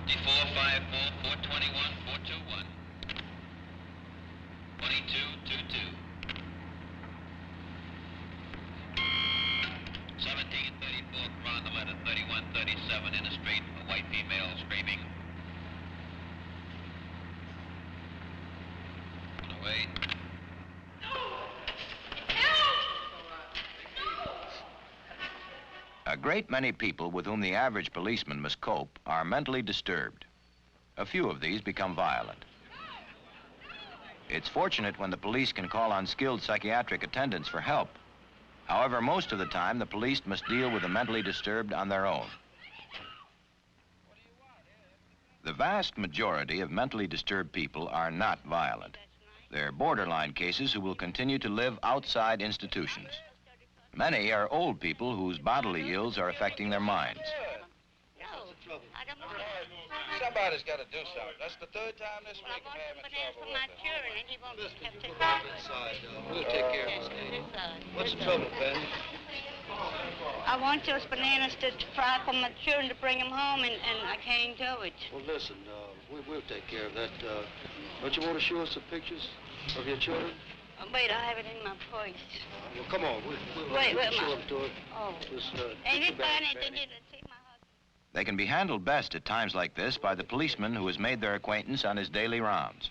D454 421 421. 2222. 1734 Cron, the letter 3137 in the street, a white female screaming. Wait. A great many people with whom the average policeman must cope are mentally disturbed. A few of these become violent. It's fortunate when the police can call on skilled psychiatric attendants for help. However, most of the time, the police must deal with the mentally disturbed on their own. The vast majority of mentally disturbed people are not violent. They're borderline cases who will continue to live outside institutions. Many are old people whose bodily ills are affecting their minds. Somebody's got to do something. That's the third time this week I'm having trouble with it. We'll take care of it. What's the trouble, Ben? I want those bananas to fry for my children to bring them home, and I can't do it. Well, listen, we'll take care of that. Don't you want to show us some pictures of your children? Wait, I have it in my purse. Well, come on. We'll wait, show them to it. Oh. Just, ain't it funny to take my husband? They can be handled best at times like this by the policeman who has made their acquaintance on his daily rounds.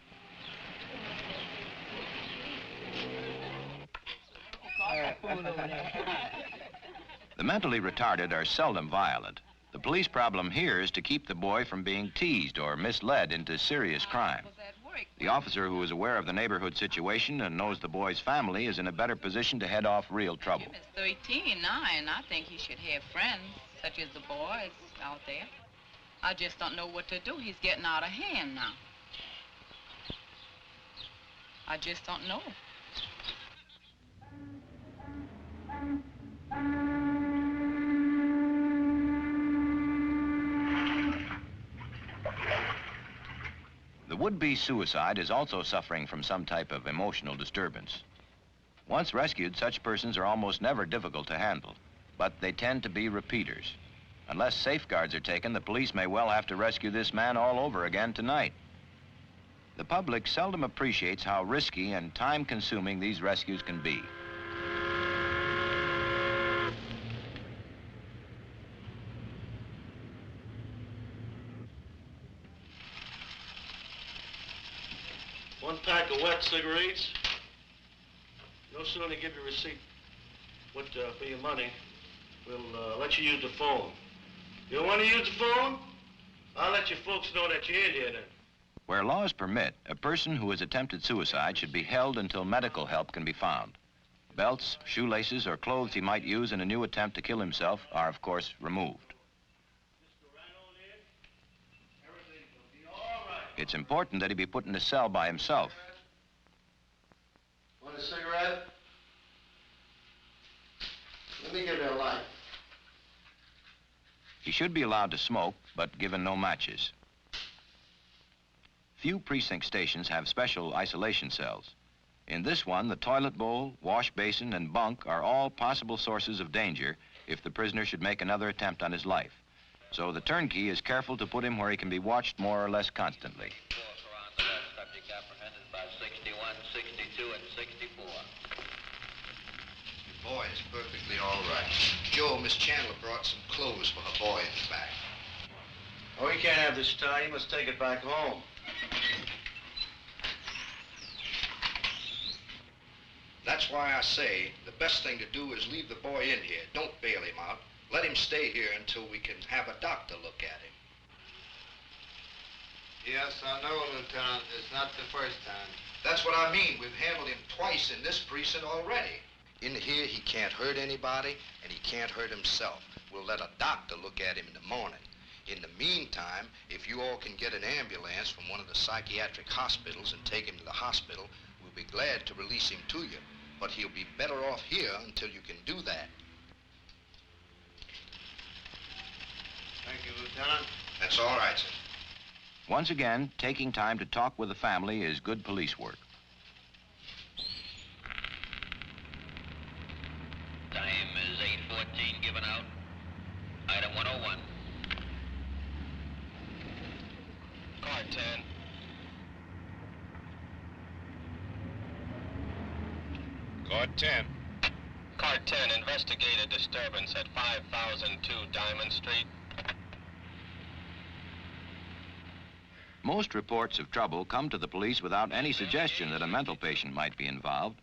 The mentally retarded are seldom violent. The police problem here is to keep the boy from being teased or misled into serious crime. The officer who is aware of the neighborhood situation and knows the boy's family is in a better position to head off real trouble. Jim is 13 now, and I think he should have friends, such as the boys out there. I just don't know what to do. He's getting out of hand now. I just don't know. The would-be suicide is also suffering from some type of emotional disturbance. Once rescued, such persons are almost never difficult to handle, but they tend to be repeaters. Unless safeguards are taken, the police may well have to rescue this man all over again tonight. The public seldom appreciates how risky and time-consuming these rescues can be. One pack of wet cigarettes. No sooner give you a receipt for your money, we'll let you use the phone. You don't want to use the phone? I'll let your folks know that you're in here then. Where laws permit, a person who has attempted suicide should be held until medical help can be found. Belts, shoelaces, or clothes he might use in a new attempt to kill himself are, of course, removed. It's important that he be put in a cell by himself. Want a cigarette? Let me give you a light. He should be allowed to smoke, but given no matches. Few precinct stations have special isolation cells. In this one, the toilet bowl, wash basin, and bunk are all possible sources of danger if the prisoner should make another attempt on his life. So the turnkey is careful to put him where he can be watched more or less constantly. Subject apprehended by 61, 62, and 64. Your boy is perfectly all right. Joe, Miss Chandler brought some clothes for her boy in the back. Oh, he can't have this tie. He must take it back home. That's why I say the best thing to do is leave the boy in here. Don't bail him out. Let him stay here until we can have a doctor look at him. Yes, I know, Lieutenant. It's not the first time. That's what I mean. We've handled him twice in this precinct already. In here, he can't hurt anybody, and he can't hurt himself. We'll let a doctor look at him in the morning. In the meantime, if you all can get an ambulance from one of the psychiatric hospitals and take him to the hospital, we'll be glad to release him to you. But he'll be better off here until you can do that. Thank you, Lieutenant. That's all right, sir. Once again, taking time to talk with the family is good police work. Time is 8:14 given out. Item 101. Car 10. Car 10, investigate a disturbance at 5002 Diamond Street. Most reports of trouble come to the police without any suggestion that a mental patient might be involved.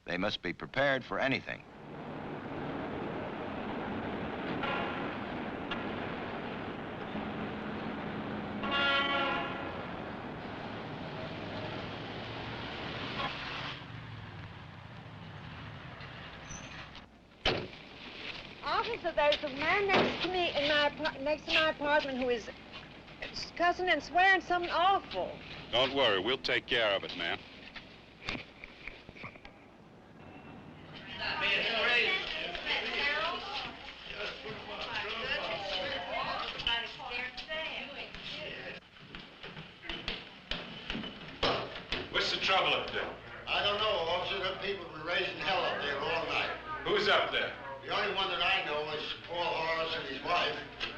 They must be prepared for anything. Officer, there's a man next to me in next to my apartment who is cussing and swearing something awful. Don't worry, we'll take care of it, ma'am. What's the trouble up there? I don't know, officer. Them people have been raising hell up there all night. Who's up there? The only one that I know is Paul Horace and his wife.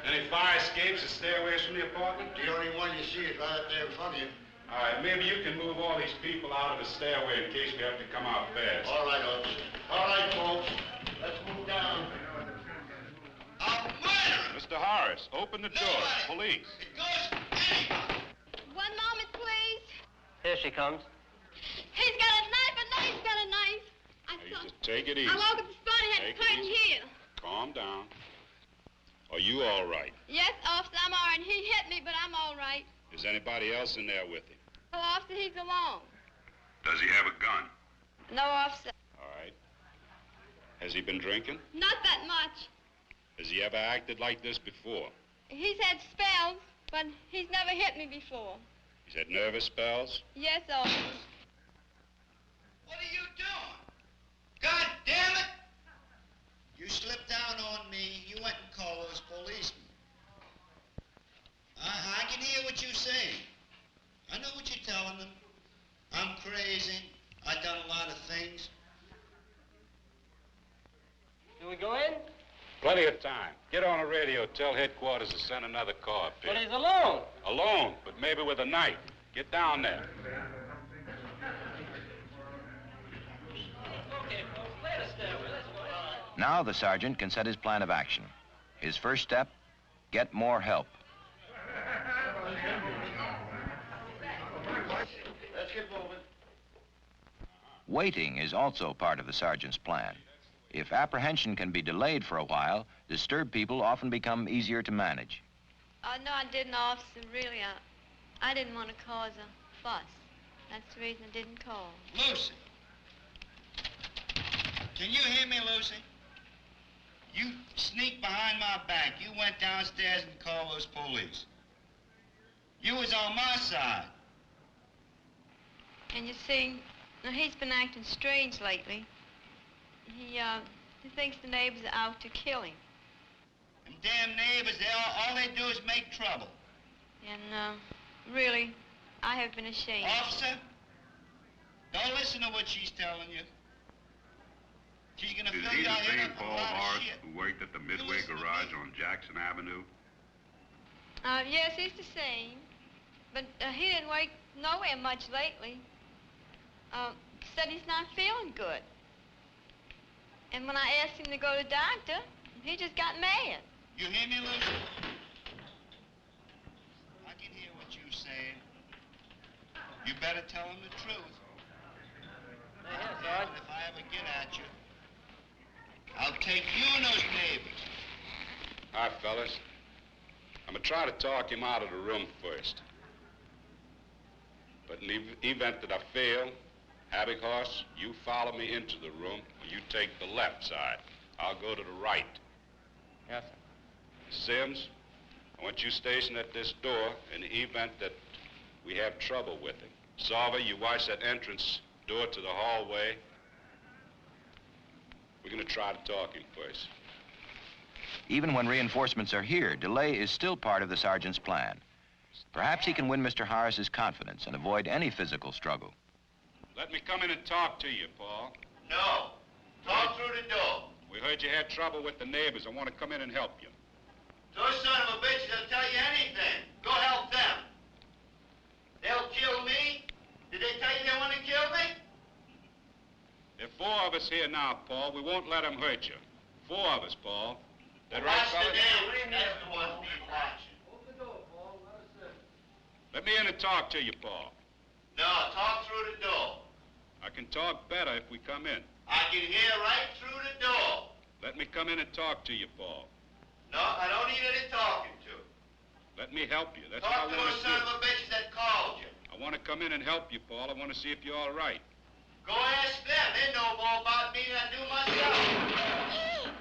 Any fire escapes or stairways from the apartment? The only one you see is right up there in front of you. All right, maybe you can move all these people out of the stairway in case we have to come out fast. All right, officer. All right, folks. Let's move down. A murderer! Mr. Horace, open the door. Police. It goes anybody. One moment, please. Here she comes. He's got a knife. I know he's got a knife. Now, just take it easy. I woke up this morning, had Take to put it it easy. here. Calm down. Are you all right? Yes, officer, I'm all right. He hit me, but I'm all right. Is anybody else in there with him? Oh, officer, he's alone. Does he have a gun? No, officer. All right. Has he been drinking? Not that much. Has he ever acted like this before? He's had spells, but he's never hit me before. He's had nervous spells? Yes, officer. What are you doing? God damn it! You slipped down on me. You went and called those policemen. I can hear what you're saying. I know what you're telling them. I'm crazy. I've done a lot of things. Do we go in? Plenty of time. Get on the radio. Tell headquarters to send another car up here. But he's alone. Alone, but maybe with a knife. Get down there. Now the sergeant can set his plan of action. His first step, get more help. Let's get moving. Waiting is also part of the sergeant's plan. If apprehension can be delayed for a while, disturbed people often become easier to manage. No, I didn't, officer. Really, I didn't want to cause a fuss. That's the reason I didn't call. Lucy. Can you hear me, Lucy? You sneaked behind my back. You went downstairs and called those police. You was on my side. And you see, now he's been acting strange lately. He thinks the neighbors are out to kill him. Them damn neighbors, all they do is make trouble. And, really, I have been ashamed. Officer, don't listen to what she's telling you. She's gonna Is fill he your the head same up with a Paul lot of Hart shit. who worked at the Midway Garage on Jackson Avenue? Yes, he's the same. But he didn't work nowhere much lately. Said he's not feeling good. And when I asked him to go to the doctor, he just got mad. You hear me, Lucy? I can hear what you're saying. You better tell him the truth. Yes, Sarge. If I ever get at you, I'll take you and those neighbors. Hi, fellas. I'm gonna try to talk him out of the room first. But in the event that I fail, Havoc Horse, you follow me into the room. You take the left side. I'll go to the right. Yes, sir. Sims, I want you stationed at this door in the event that we have trouble with him. Salva, you watch that entrance door to the hallway. We're gonna try to talk him first. Even when reinforcements are here, delay is still part of the sergeant's plan. Perhaps he can win Mr. Harris's confidence and avoid any physical struggle. Let me come in and talk to you, Paul. No. Talk through the door. We heard you had trouble with the neighbors. I want to come in and help you. Those son of a bitches will tell you anything. Go help them. They'll kill me. Did they tell you they want to kill me? There are 4 of us here now, Paul. We won't let them hurt you. 4 of us, Paul. That right, Watch fellas? the game. That's the one being watching. Let me in and talk to you, Paul. No, talk through the door. I can talk better if we come in. I can hear right through the door. Let me come in and talk to you, Paul. No, I don't need any talking to. Let me help you. That's Talk what to I want those to son do. of a bitches that called you. I want to come in and help you, Paul. I want to see if you're all right. Go ask them. They know more about me than I do myself.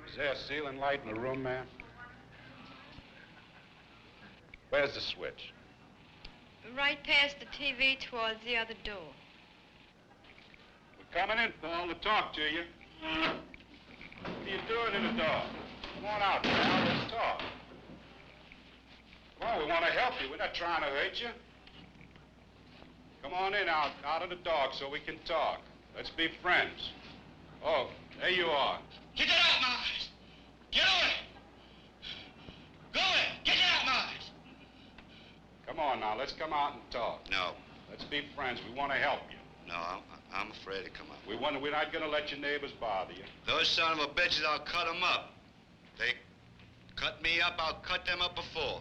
Is there a ceiling light in the room, man? Where's the switch? Right past the TV towards the other door. We're coming in, Paul, to talk to you. What are you doing in the dark? Come on out, pal. Let's talk. Come on, we want to help you. We're not trying to hurt you. Come on in out of the dark so we can talk. Let's be friends. Oh, there you are. Get that out, my eyes. Get away. Go away. Get that out, my eyes. Come on now, let's come out and talk. No, Let's be friends. We want to help you. no, I'm afraid to come out. We're not going to let your neighbors bother you. Those son of a bitches, I'll cut them up. They cut me up, I'll cut them up before.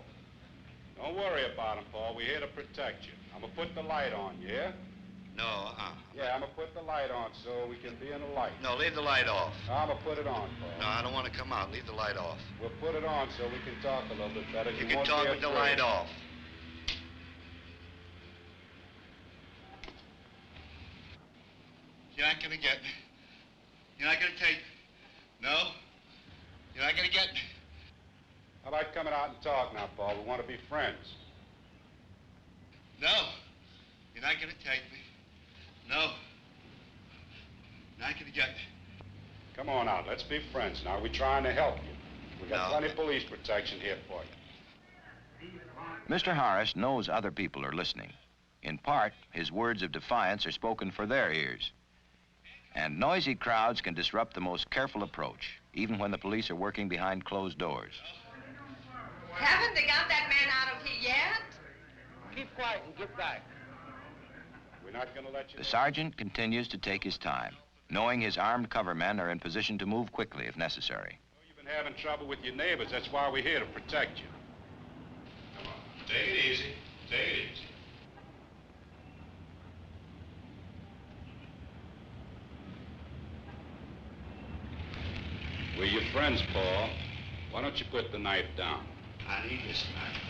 Don't worry about them, Paul. We're here to protect you. I'm going to put the light on, yeah? No, Yeah, I'm going to put the light on so we can be in the light. No, leave the light off. No, I'm going to put it on, Paul. No, I don't want to come out. Leave the light off. We'll put it on so we can talk a little bit better. You can won't talk be with the afraid. light off. You're not gonna get me. You're not gonna take me. No. You're not gonna get me. How about coming out and talk now, Paul? We want to be friends. No. You're not gonna take me. No. You're not gonna get me. Come on out. Let's be friends now. We're trying to help you. We got No. plenty of police protection here for you. Mr. Harris knows other people are listening. In part, his words of defiance are spoken for their ears. And noisy crowds can disrupt the most careful approach, even when the police are working behind closed doors. Haven't they got that man out of here yet? Keep quiet and get back. We're not going to let you... The sergeant continues to take his time, knowing his armed cover men are in position to move quickly if necessary. You've been having trouble with your neighbors. That's why we're here to protect you. Come on. Take it easy. Take it easy. We're your friends, Paul. Why don't you put the knife down? I need this knife.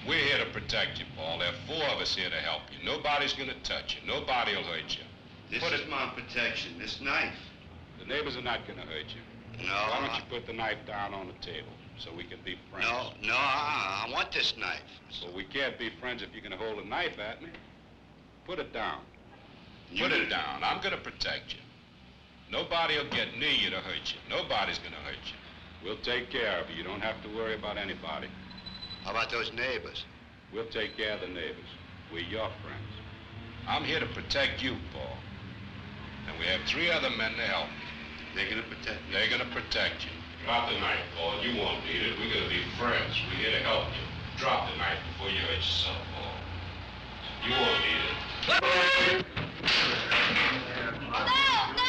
We're here to protect you, Paul. There are 4 of us here to help you. Nobody's going to touch you. Nobody will hurt you. This Put is it- my protection. This knife. The neighbors are not going to hurt you. No. Why don't you put the knife down on the table so we can be friends? No, I want this knife. Well, we can't be friends if you're going to hold a knife at me. Put it down. You- Put it down. I'm going to protect you. Nobody will get near you to hurt you. Nobody's going to hurt you. We'll take care of you. You don't have to worry about anybody. How about those neighbors? We'll take care of the neighbors. We're your friends. I'm here to protect you, Paul. And we have 3 other men to help you. They're gonna protect me. They're gonna protect you. Drop the knife, Paul. You won't need it. We're gonna be friends. We're here to help you. Drop the knife before you hurt yourself, Paul. You won't need it. No, no, no!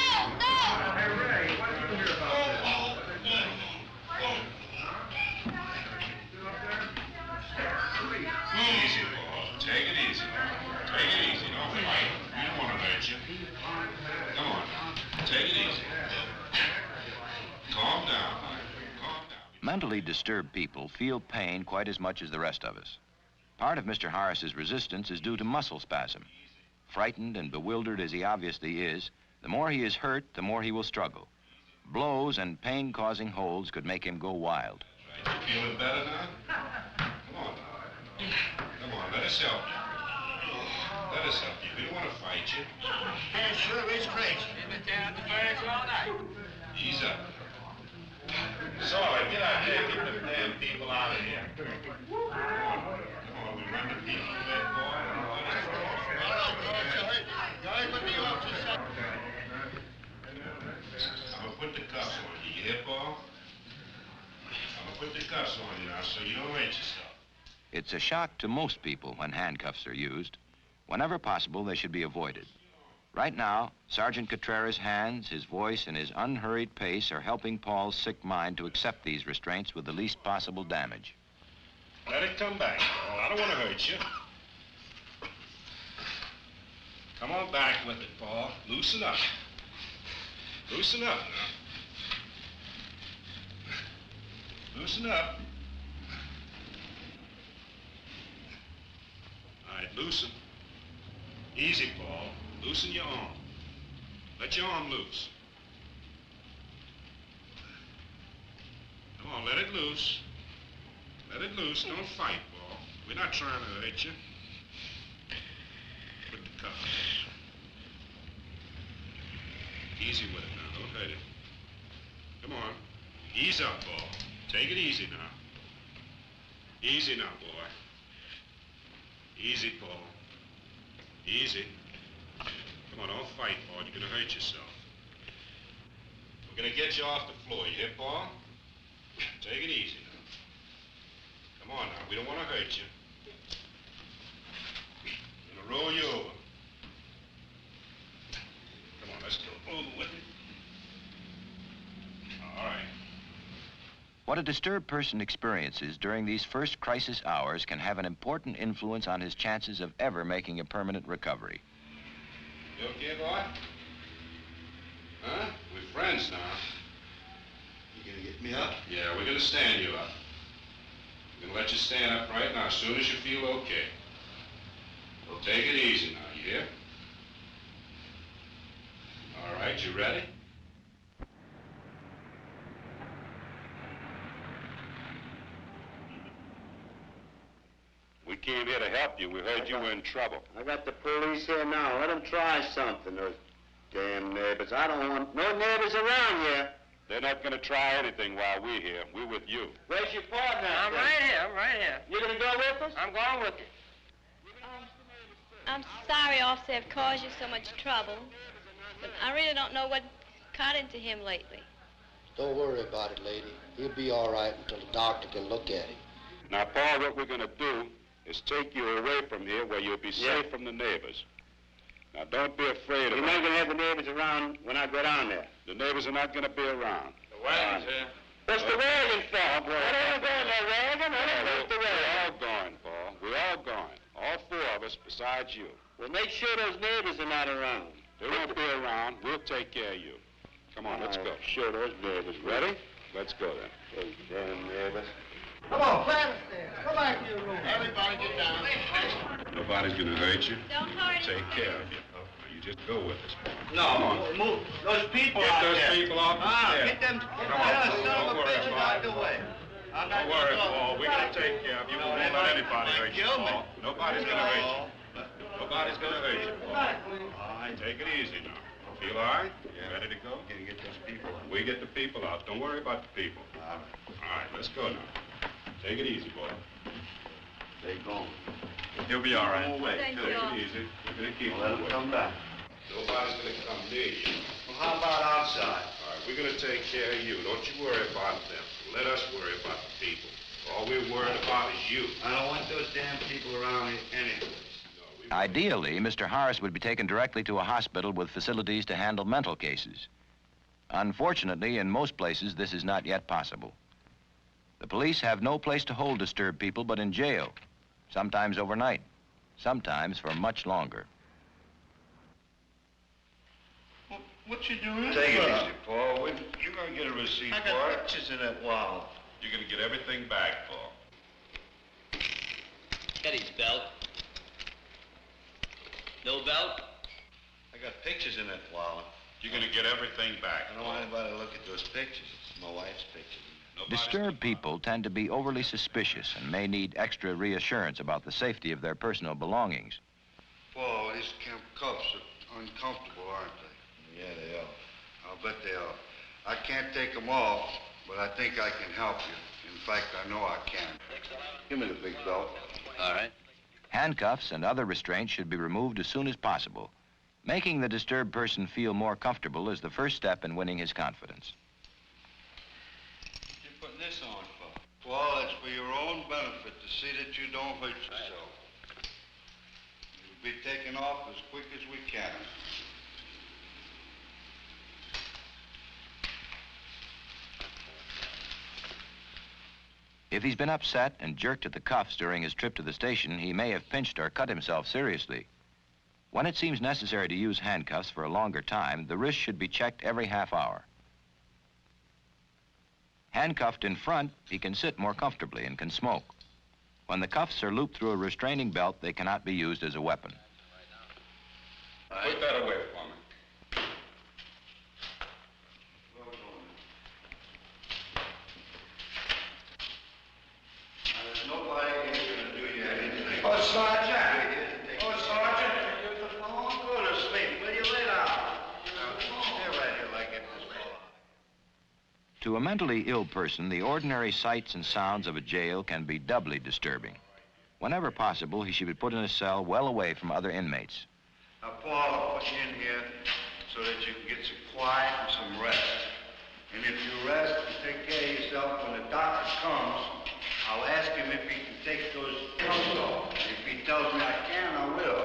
Hey, Ray, what did you hear about this? Easy, Paul. Take it easy. Take it easy. Don't fight. We don't want to hurt you. Come on now. Take it easy. Calm down. Calm down. Mentally disturbed people feel pain quite as much as the rest of us. Part of Mr. Harris's resistance is due to muscle spasm. Frightened and bewildered as he obviously is, the more he is hurt, the more he will struggle. Blows and pain-causing holds could make him go wild. You feeling better now? Come on now. Come on, let us help you. Let us help you. We don't want to fight you. Yeah, sure is crazy. They've been down at the barracks all night. Ease up. It's all right. Get out there. Get them damn people out of here. Come on. We run the people away, boy. I'm going to put the cuffs on you. You hear, Paul? I'm going to put the cuffs on you now so you don't hurt yourself. It's a shock to most people when handcuffs are used. Whenever possible, they should be avoided. Right now, Sergeant Contreras' hands, his voice, and his unhurried pace are helping Paul's sick mind to accept these restraints with the least possible damage. Let it come back, Paul. I don't want to hurt you. Come on back with it, Paul. Loosen up. Loosen up now. Loosen up. All right, loosen. Easy, Paul. Loosen your arm. Let your arm loose. Come on, let it loose. Let it loose. Don't fight, Paul. We're not trying to hurt you. Put the cuff. Easy with it now. Don't hurt it. Come on. Ease up, Paul. Take it easy now. Easy now, boy. Easy, Paul. Easy. Come on, don't fight, Paul. You're gonna hurt yourself. We're gonna get you off the floor. You hear, Paul? Take it easy now. Come on now. We don't want to hurt you. We're gonna roll you over. Come on, let's go over with it. All right. What a disturbed person experiences during these first crisis hours can have an important influence on his chances of ever making a permanent recovery. You okay, boy? Huh? We're friends now. You gonna get me up? Yeah, we're gonna stand you up. We're gonna let you stand up right now as soon as you feel okay. Well, take it easy now, you hear? All right, you ready? We came here to help you. We heard you were in trouble. I got the police here now. Let them try something, those damn neighbors. I don't want no neighbors around here. They're not going to try anything while we're here. We're with you. Where's your partner? I'm right here. I'm right here. You gonna go with us? I'm going with you. I'm sorry, officer, I've caused you so much trouble. But I really don't know what got into him lately. Don't worry about it, lady. He'll be all right until the doctor can look at him. Now, Paul, what we're going to do is take you away from here where you'll be safe from the neighbors. Now, don't be afraid of You're not gonna have the neighbors around when I go down there. The neighbors are not going to be around. The wagon's here. What's the wagon for? I don't want to go in that wagon. I don't want the We're wagon. all going, Paul. We're all going. All four of us besides you. Well, make sure those neighbors are not around. They won't be around. We'll take care of you. Come on, let's go. Sure, those neighbors. Ready? Let's go then. Those damn neighbors. Come on, climb the stairs. Go back to your room. Everybody get down. Nobody's going to hurt you. Don't hurt him. Take care of you. You just go with us. No, move. Those people Get out those there. people off the stairs. Get them. Come on, don't worry about it. Out the way. Don't worry, Paul. We're going to take care of you. We won't let anybody hurt you, Paul. Nobody's going to hurt you. Nobody's going to hurt you, Paul. All right, take it easy now. Feel all right? Yeah. Ready to go? Gonna get those people out. We get the people out. Don't worry about the people. All right, let's go now. Take it easy, boy. They gone. He'll be all right. Thank Take you. it easy. We're going to keep Let them away. come back. Nobody's going to come near you. Well, how about outside? All right, we're going to take care of you. Don't you worry about them. Let us worry about the people. All we're worried about is you. I don't want those damn people around here anyways. Ideally, Mr. Harris would be taken directly to a hospital with facilities to handle mental cases. Unfortunately, in most places, this is not yet possible. The police have no place to hold disturbed people but in jail, sometimes overnight, sometimes for much longer. What you doing? Take it easy, Paul. You're going to get a receipt, I boy. got pictures in that wall. You're going to get everything back, Paul. Get his belt. No belt? I got pictures in that wallet. You're going to get everything back. I don't want anybody to look at those pictures. It's my wife's pictures. Disturbed people tend to be overly suspicious and may need extra reassurance about the safety of their personal belongings. Paul, these camp cuffs are uncomfortable, aren't they? Yeah, they are. I'll bet they are. I can't take them off, but I think I can help you. In fact, I know I can. Give me the big belt. All right. Handcuffs and other restraints should be removed as soon as possible. Making the disturbed person feel more comfortable is the first step in winning his confidence. You're putting this on for? Well, it's for your own benefit to see that you don't hurt yourself. You'll be taken off as quick as we can. If he's been upset and jerked at the cuffs during his trip to the station, he may have pinched or cut himself seriously. When it seems necessary to use handcuffs for a longer time, the wrist should be checked every half hour. Handcuffed in front, he can sit more comfortably and can smoke. When the cuffs are looped through a restraining belt, they cannot be used as a weapon. Put that away for me. There's nobody here gonna do you anything. Oh, Sergeant! Oh, Sergeant, use the phone? Go to sleep. Will you lay down? Stay right here like it was called. To a mentally ill person, the ordinary sights and sounds of a jail can be doubly disturbing. Whenever possible, he should be put in a cell well away from other inmates. Now, Paul, I'll put you in here so that you can get some quiet and some rest. And if you rest and take care of yourself, when the doctor comes, I'll ask him if he can take those cuffs off. If he tells me I can, I will.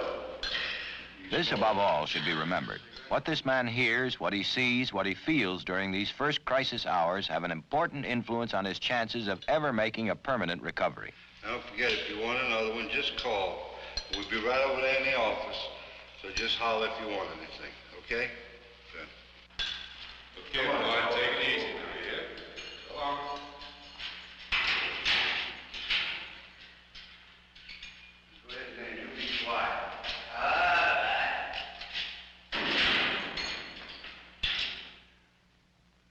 This, above all, should be remembered. What this man hears, what he sees, what he feels during these first crisis hours have an important influence on his chances of ever making a permanent recovery. Don't forget, if you want another one, just call. We'll be right over there in the office. So just holler if you want anything, okay? Good. Okay, boy, take it easy now, yeah? Go on. Go ahead, man. You be quiet.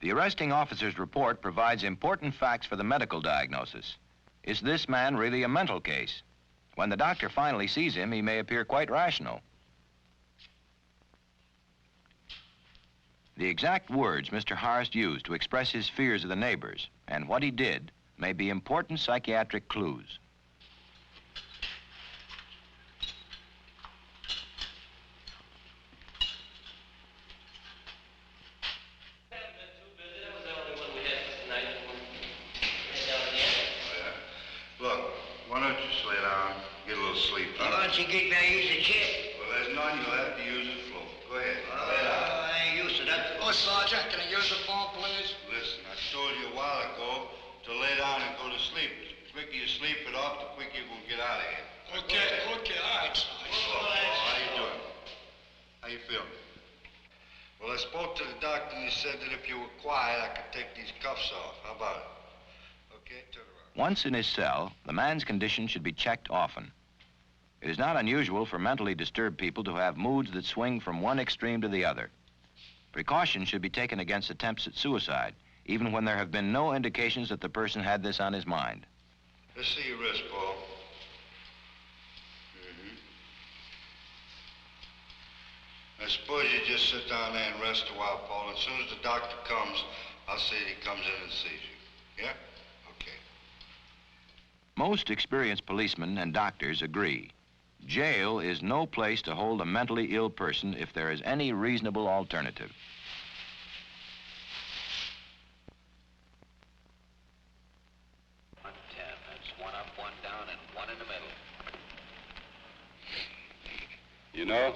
The arresting officer's report provides important facts for the medical diagnosis. Is this man really a mental case? When the doctor finally sees him, he may appear quite rational. The exact words Mr. Harst used to express his fears of the neighbors and what he did may be important psychiatric clues. Look, why don't you lay down, get a little sleep, huh? Why don't you get me a easy chair? Well, there's none. You'll have to use the floor. Go ahead. Lay down. I ain't used to that. Oh, Sergeant, can I use the phone, please? Listen, I told you a while ago to lay down and go to sleep. The quicker you sleep it off, the quicker you're going to get out of here. Okay, all right, Sergeant. Look, how you doing? How you feeling? Well, I spoke to the doctor and he said that if you were quiet, I could take these cuffs off. How about it? Okay, turn around. Once in his cell, the man's condition should be checked often. It is not unusual for mentally disturbed people to have moods that swing from one extreme to the other. Precaution should be taken against attempts at suicide, even when there have been no indications that the person had this on his mind. Let's see your wrist, Paul. I suppose you just sit down there and rest a while, Paul. And as soon as the doctor comes, I'll say that he comes in and sees you. Yeah? Okay. Most experienced policemen and doctors agree. Jail is no place to hold a mentally ill person if there is any reasonable alternative. That's one up, one down, and one in the middle. You know,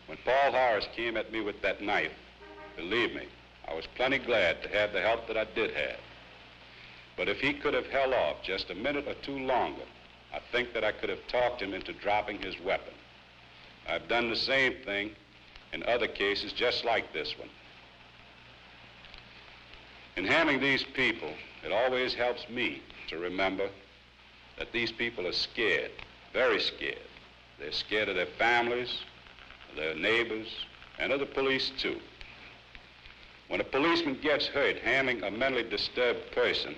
when Paul Harris came at me with that knife, believe me, I was plenty glad to have the help that I did have. But if he could have held off just a minute or two longer, I think that I could have talked him into dropping his weapon. I've done the same thing in other cases just like this one. In handling these people, it always helps me to remember that these people are scared, very scared. They're scared of their families, of their neighbors, and of the police too. When a policeman gets hurt handling a mentally disturbed person,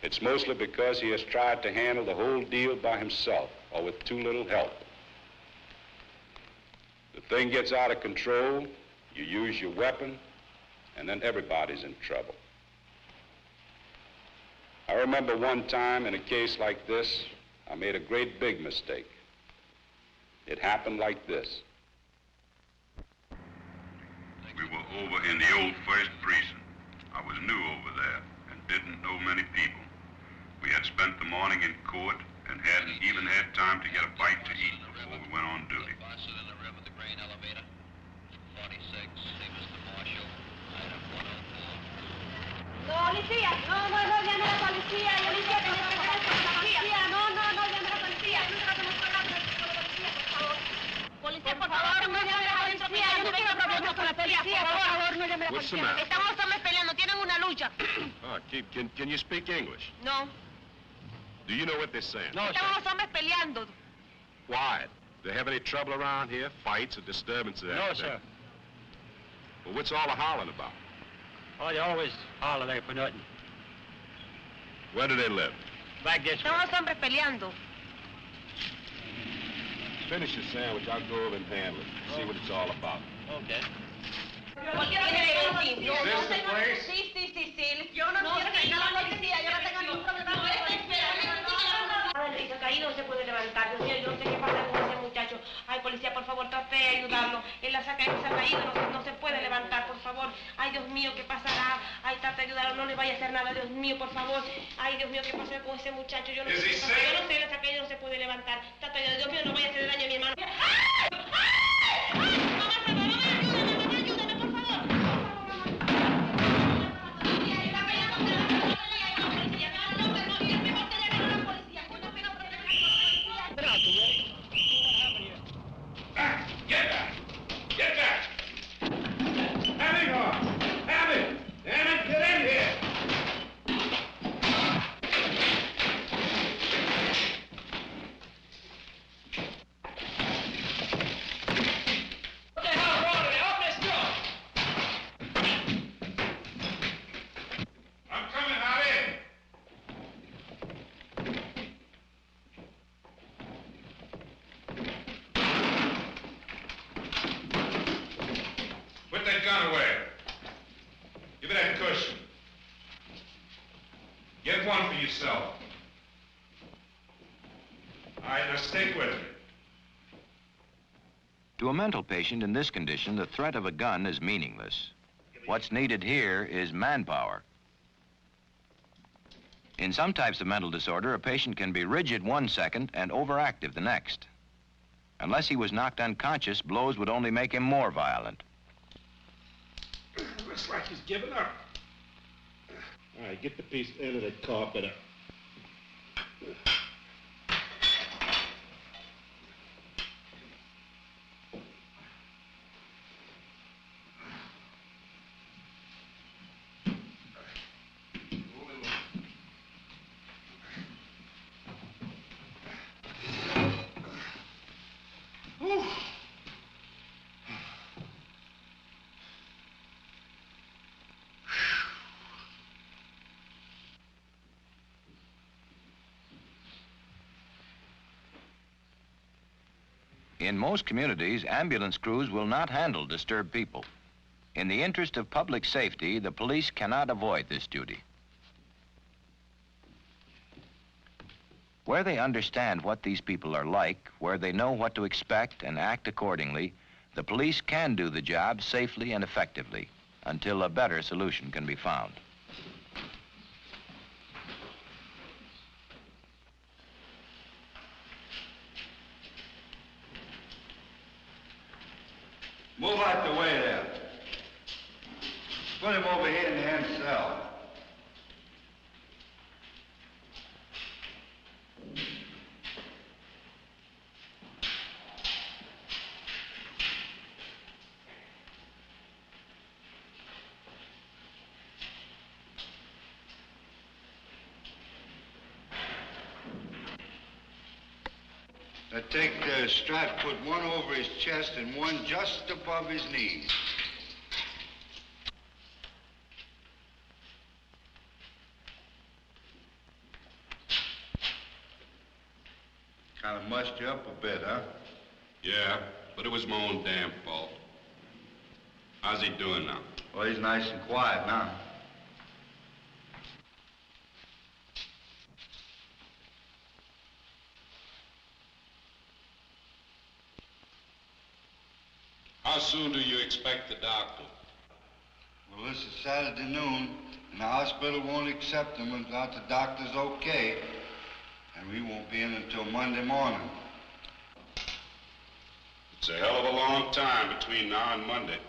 it's mostly because he has tried to handle the whole deal by himself or with too little help. The thing gets out of control, you use your weapon, and then everybody's in trouble. I remember one time in a case like this, I made a great big mistake. It happened like this. We were over in the old first precinct. I was new over there and didn't know many people. We had spent the morning in court and hadn't even had time to get a bite to eat before we went on duty. Busted in the rim of the grain elevator. 46, see Mr. Marshall, item 104. No, policía, no, llame a la policía, yo no quiero que me traigan a la policía, no, llame a la policía, yo no conozco a la policía, por favor. Policía, por favor, no llame a la policía, yo no quiero problemas con la policía, por favor, no llame a la What's the policía. matter? Estamos hombres peleando, tienen una lucha. Oh, can you speak English? No, Do you know what they're saying? estamos hombres peleando. Quiet. They have any trouble around here? Fights or disturbances? No, sir. Well, what's all the hollering about? Oh, they always holler there for nothing. Where do they live? Back this way. Estamos hombres peleando. Finish your sandwich. I'll go over and handle it. See what it's all about. Okay. ¿Por qué tiene que Is this the place? Sí. Yo no quiero que venga la policía, yo no tengo ningún problema con la policía. Él se ha caído, no se puede levantar. Dios mío, yo no sé qué pasa con ese muchacho. Ay, policía, por favor, trate de ayudarlo. Él se ha caído, no se puede levantar, por favor. Ay, Dios mío, ¿qué pasará? Ay, trate de ayudarlo, no le vaya a hacer nada, Dios mío, por favor. Ay, Dios mío, ¿qué pasó con ese muchacho? Yo no sé qué pasa. Yo no sé, él se ha caído, no se puede levantar. Trate de ayudarlo, Dios mío, no vaya a hacer daño a mi hermano. Get back! Get back! Abby, Abby! Damn it, get in here! What the hell wrong with it? Open this door! I'm coming, Abby! Put that gun away. Give me that cushion. Get one for yourself. All right, now stick with me. To a mental patient in this condition, the threat of a gun is meaningless. What's needed here is manpower. In some types of mental disorder, a patient can be rigid 1 second and overactive the next. Unless he was knocked unconscious, blows would only make him more violent. Looks like he's giving up. All right, get the piece end of that carpet up. In most communities, ambulance crews will not handle disturbed people. In the interest of public safety, the police cannot avoid this duty. Where they understand what these people are like, where they know what to expect and act accordingly, the police can do the job safely and effectively until a better solution can be found. Move out the way there. Put him over here in the end cell. Now take the strap, put one over his chest and one just above his knees. Kind of mussed you up a bit, huh? Yeah, but it was my own damn fault. How's he doing now? Well, he's nice and quiet now. How soon do you expect the doctor? Well, this is Saturday noon, and the hospital won't accept him without the doctor's okay. And we won't be in until Monday morning. It's a hell of a long time between now and Monday.